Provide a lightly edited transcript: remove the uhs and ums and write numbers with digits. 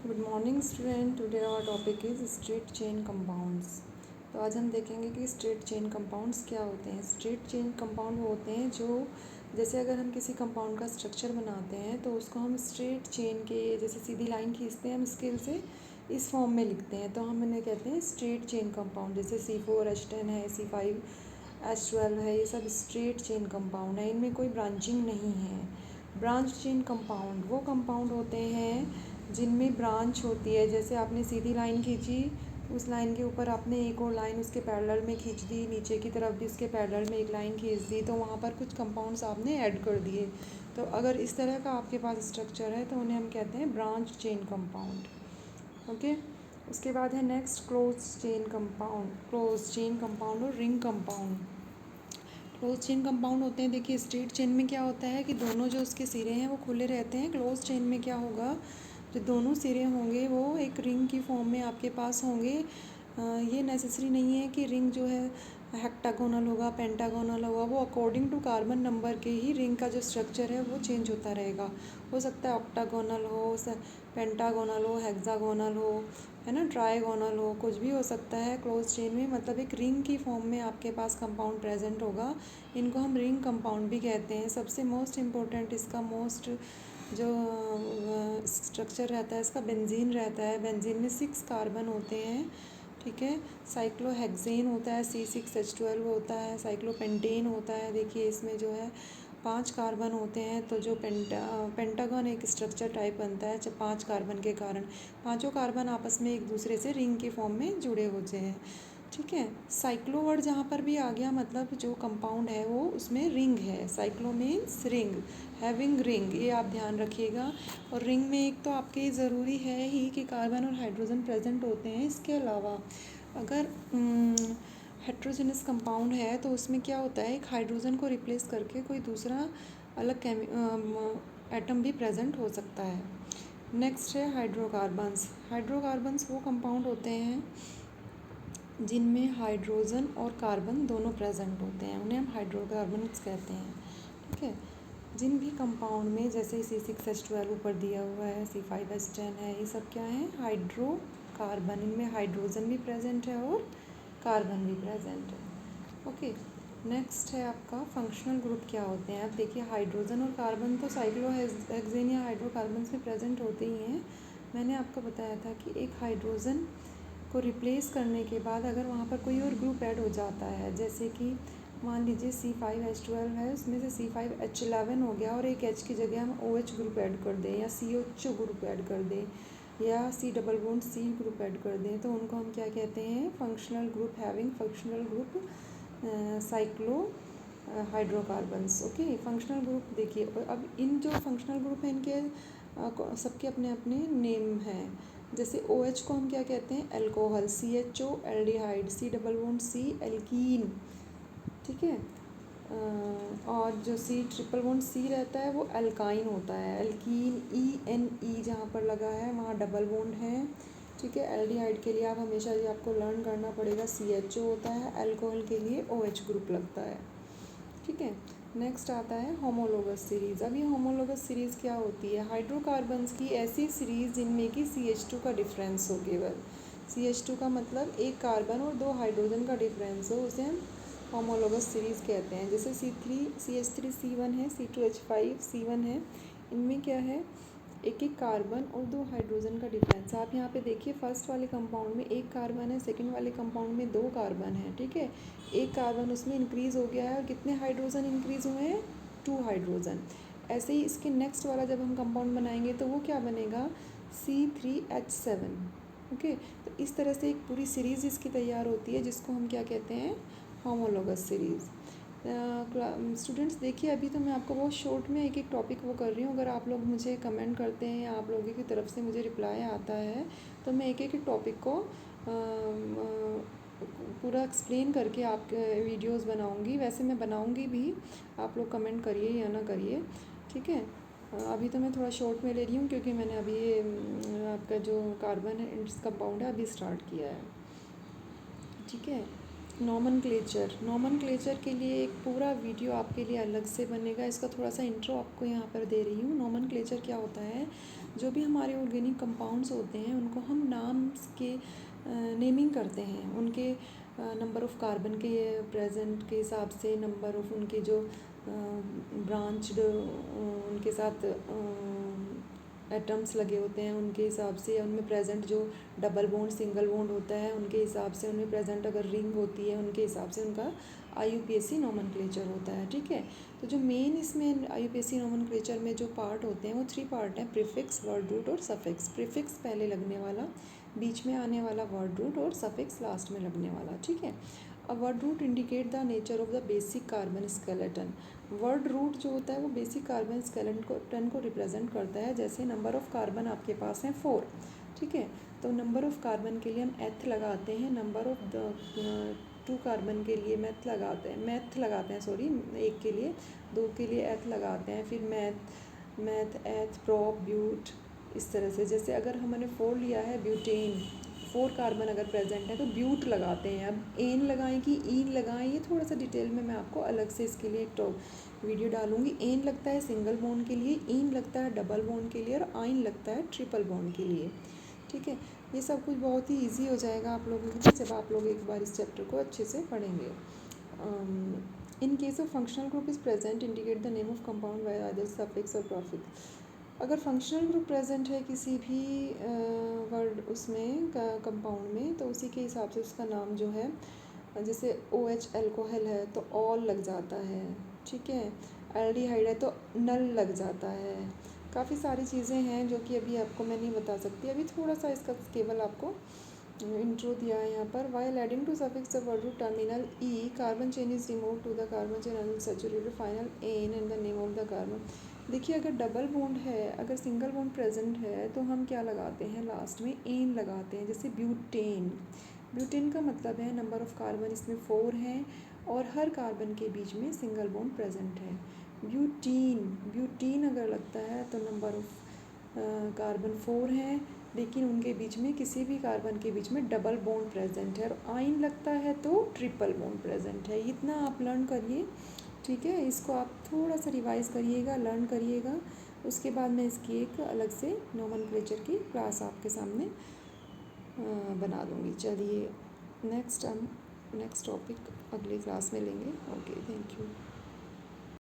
Good morning student. Today our topic is straight chain compounds. तो आज हम देखेंगे कि स्ट्रेट चेन कंपाउंड्स क्या होते हैं। स्ट्रेट चेन कंपाउंड वो होते हैं जो जैसे अगर हम किसी कंपाउंड का स्ट्रक्चर बनाते हैं तो उसको हम स्ट्रेट चेन के जैसे सीधी लाइन खींचते हैं हम स्केल से इस फॉर्म में लिखते हैं तो हम इन्हें कहते हैं स्ट्रेट चेन कंपाउंड। जैसे C4H10 है, C5H12 है, ये सब स्ट्रेट चेन कंपाउंड है, इनमें कोई ब्रांचिंग नहीं है। ब्रांच चेन कंपाउंड वो कंपाउंड होते हैं जिनमें ब्रांच होती है। जैसे आपने सीधी लाइन खींची, उस लाइन के ऊपर आपने एक और लाइन उसके पैरेलल में खींच दी, नीचे की तरफ भी उसके पैरेलल में एक लाइन खींच दी, तो वहाँ पर कुछ कंपाउंड्स आपने ऐड कर दिए। तो अगर इस तरह का आपके पास स्ट्रक्चर है तो उन्हें हम कहते हैं ब्रांच चेन कंपाउंड। ओके, उसके बाद है next close chain compound. Close chain compound और ring compound. Close chain compound होते हैं, देखिए स्ट्रेट चेन में क्या होता है कि दोनों जो उसके सिरे हैं वो खुले रहते हैं। क्लोज चेन में क्या होगा, जो दोनों सिरे होंगे वो एक रिंग की फॉर्म में आपके पास होंगे। ये नेसेसरी नहीं है कि रिंग जो है हेक्टागोनल होगा, पेंटागोनल होगा, वो अकॉर्डिंग टू कार्बन नंबर के ही रिंग का जो स्ट्रक्चर है वो चेंज होता रहेगा। हो सकता है ऑक्टागोनल हो, पेंटागोनल हो, हेक्सागोनल हो, है ना, ट्राइगोनल हो, कुछ भी हो सकता है। क्लोज चेन में मतलब एक रिंग की फॉर्म में आपके पास कंपाउंड प्रेजेंट होगा, इनको हम रिंग कंपाउंड भी कहते हैं। सबसे मोस्ट इम्पोर्टेंट इसका जो स्ट्रक्चर रहता है इसका बेंजीन रहता है। बेंजीन में 6 कार्बन होते हैं, ठीक है। साइक्लोहेक्सेन होता है, C6H12 होता है। साइक्लोपेंटेन होता है, देखिए इसमें जो है 5 कार्बन होते हैं। तो जो पेंटागन एक स्ट्रक्चर टाइप बनता है जब 5 कार्बन के कारण पांचों कार्बन आपस में एक दूसरे से रिंग के फॉर्म में जुड़े होते हैं, ठीक है। साइक्लो वर्ड जहाँ पर भी आ गया मतलब जो कंपाउंड है वो उसमें रिंग है। Cyclo means ring, having ring, ये आप ध्यान रखिएगा। और रिंग में एक तो आपके ज़रूरी है ही कि कार्बन और हाइड्रोजन प्रेजेंट होते हैं। इसके अलावा अगर हेट्रोजेनस कंपाउंड है तो उसमें क्या होता है, एक हाइड्रोजन को रिप्लेस करके कोई दूसरा अलग एटम भी प्रेजेंट हो सकता है। नेक्स्ट है हाइड्रोकार्बन्स। हाइड्रोकार्बन्स वो कंपाउंड होते हैं जिनमें हाइड्रोजन और कार्बन दोनों प्रेजेंट होते हैं, उन्हें हम हाइड्रोकार्बन्स कहते हैं, ठीक है। जिन भी कंपाउंड में जैसे C6H12 ऊपर दिया हुआ है, C5H10 है, ये सब क्या है, हाइड्रोकार्बन। इनमें हाइड्रोजन भी प्रेजेंट है और कार्बन भी प्रेजेंट है। ओके, नेक्स्ट है आपका फंक्शनल ग्रुप क्या होते हैं। अब देखिए हाइड्रोजन और कार्बन तो साइक्लोहेक्सेन या हाइड्रोकार्बन्स में प्रेजेंट होते ही हैं। मैंने आपको बताया था कि एक हाइड्रोजन को रिप्लेस करने के बाद अगर वहाँ पर कोई और ग्रुप ऐड हो जाता है, जैसे कि मान लीजिए C5H12 है, उसमें से C5H11 हो गया और एक H की जगह हम OH ग्रुप ऐड कर दें या CH ग्रुप ऐड कर दें या C double bond C group add कर दें, तो उनको हम क्या कहते हैं, functional group having functional group cyclo hydrocarbons. Okay, functional group देखिए। अब इन जो फंक्शनल ग्रुप हैं इनके सबके अपने अपने नेम हैं। जैसे OH को हम क्या कहते हैं, alcohol, CHO aldehyde, C double bond C alkene, ठीक है। और जो C ट्रिपल बॉन्ड C रहता है वो अल्काइन होता है, अल्कीन। ENE जहाँ पर लगा है वहाँ डबल बॉन्ड है, ठीक है। एल्डिहाइड के लिए आप हमेशा ये आपको लर्न करना पड़ेगा, CHO होता है। अल्कोहल के लिए OH ग्रुप लगता है, ठीक है। नेक्स्ट आता है होमोलोगस सीरीज़। अब ये होमोलोगस सीरीज़ क्या होती है, हाइड्रोकार्बन्स की ऐसी सीरीज़ जिनमें कि CH2 का डिफरेंस हो, केवल CH2 का मतलब एक कार्बन और 2 हाइड्रोजन का डिफरेंस हो, उसे हम होमोलोगस सीरीज़ कहते हैं। जैसे CH3C1 है, C2H5C1 है, इनमें क्या है, एक एक कार्बन और 2 हाइड्रोजन का डिफरेंस। आप यहाँ पे देखिए फर्स्ट वाले कंपाउंड में एक कार्बन है, सेकंड वाले कंपाउंड में 2 कार्बन है, ठीक है। एक कार्बन उसमें इंक्रीज़ हो गया है और कितने हाइड्रोजन इंक्रीज़ हुए हैं, 2 हाइड्रोजन। ऐसे ही इसके नेक्स्ट वाला जब हम कंपाउंड बनाएंगे तो वो क्या बनेगा, C3H7। ओके, तो इस तरह से एक पूरी सीरीज़ इसकी तैयार होती है जिसको हम क्या कहते हैं, होमोलोगस सीरीज़। स्टूडेंट्स देखिए अभी तो मैं आपको बहुत शॉर्ट में एक एक टॉपिक वो कर रही हूँ। अगर आप लोग मुझे कमेंट करते हैं या आप लोगों की तरफ से मुझे रिप्लाई आता है तो मैं एक एक टॉपिक को पूरा एक्सप्लेन करके आपके वीडियोस बनाऊंगी। वैसे मैं बनाऊंगी भी, आप लोग कमेंट करिए या ना करिए, ठीक है। अभी तो मैं थोड़ा शॉर्ट में ले रही हूँ क्योंकि मैंने अभी आपका जो कार्बन है इट्स कंपाउंड है अभी स्टार्ट किया है, ठीक है। नॉमनक्लेचर के लिए एक पूरा वीडियो आपके लिए अलग से बनेगा। इसका थोड़ा सा इंट्रो आपको यहाँ पर दे रही हूँ। नॉमनक्लेचर क्या होता है, जो भी हमारे ऑर्गेनिक कंपाउंड्स होते हैं उनको हम नाम के नेमिंग करते हैं, उनके नंबर ऑफ़ कार्बन के प्रेजेंट के हिसाब से, नंबर ऑफ़ उनके जो ब्रांच्ड उनके साथ एटम्स लगे होते हैं उनके हिसाब से, या उनमें प्रेजेंट जो डबल बॉन्ड सिंगल बॉन्ड होता है उनके हिसाब से, उनमें प्रेजेंट अगर रिंग होती है उनके हिसाब से उनका IUPAC नोमेनक्लेचर होता है। ठीक है, तो जो मेन इसमें IUPAC नोमेनक्लेचर में जो पार्ट होते हैं वो 3 पार्ट हैं, प्रीफिक्स, वर्ड रूट और सफिक्स। प्रीफिक्स पहले लगने वाला, बीच में आने वाला वर्ड रूट, और सफिक्स लास्ट में लगने वाला। ठीक है, a word root indicate the nature of the basic carbon skeleton. Word root जो होता है वो बेसिक कार्बन स्केलेटन को रिप्रेजेंट करता है। जैसे नंबर ऑफ़ कार्बन आपके पास हैं 4। ठीक है, तो नंबर ऑफ़ कार्बन के लिए हम एथ लगाते हैं, नंबर ऑफ़ द 2 कार्बन के लिए मैथ लगाते हैं, सॉरी, 1 के लिए, 2 के लिए एथ लगाते हैं, फिर मैथ एथ प्रोप ब्यूट, इस तरह से। जैसे अगर हमने 4 लिया है ब्यूटेन, 4 कार्बन अगर प्रेजेंट है तो ब्यूट लगाते हैं। अब एन लगाएं कि ईन लगाएं, ये थोड़ा सा डिटेल में मैं आपको अलग से इसके लिए एक वीडियो डालूंगी। एन लगता है सिंगल बॉन्ड के लिए, ईन लगता है डबल बॉन्ड के लिए, और आइन लगता है ट्रिपल बॉन्ड के लिए। ठीक है, ये सब कुछ बहुत ही ईजी हो जाएगा आप लोगों के लिए जब आप लोग एक बार इस चैप्टर को अच्छे से पढ़ेंगे। In case of functional group is present indicate the name of compound bye either suffix और प्रीफिक्स। अगर फंक्शनल ग्रुप प्रेजेंट है किसी भी वर्ड उसमें कंपाउंड में, तो उसी के हिसाब से उसका नाम जो है, जैसे OH अल्कोहल है तो ऑल लग जाता है। ठीक है, एल्डिहाइड है तो नल लग जाता है। काफ़ी सारी चीज़ें हैं जो कि अभी आपको मैं नहीं बता सकती, अभी थोड़ा सा इसका केवल आपको इंट्रो दिया है यहाँ पर। While adding to suffix the word root terminal e, carbon chain is remove to the carbon chain unsaturated final n and the name of the carbon. देखिए, अगर डबल बॉन्ड है, अगर सिंगल बॉन्ड प्रेजेंट है तो हम क्या लगाते हैं, लास्ट में एन लगाते हैं। जैसे ब्यूटेन, ब्यूटेन का मतलब है नंबर ऑफ़ कार्बन इसमें 4 हैं और हर कार्बन के बीच में सिंगल बॉन्ड प्रेजेंट है। ब्यूटीन अगर लगता है तो नंबर ऑफ़ कार्बन 4 हैं, लेकिन उनके बीच में किसी भी कार्बन के बीच में डबल बॉन्ड प्रेजेंट है। और आइन लगता है तो ट्रिपल बॉन्ड प्रेजेंट है। इतना आप लर्न करिए। ठीक है, इसको आप थोड़ा सा रिवाइज करिएगा, लर्न करिएगा। उसके बाद मैं इसकी एक अलग से नोमेनक्लेचर की क्लास आपके सामने बना दूँगी। चलिए, नेक्स्ट टॉपिक अगली क्लास में लेंगे। Okay, thank you.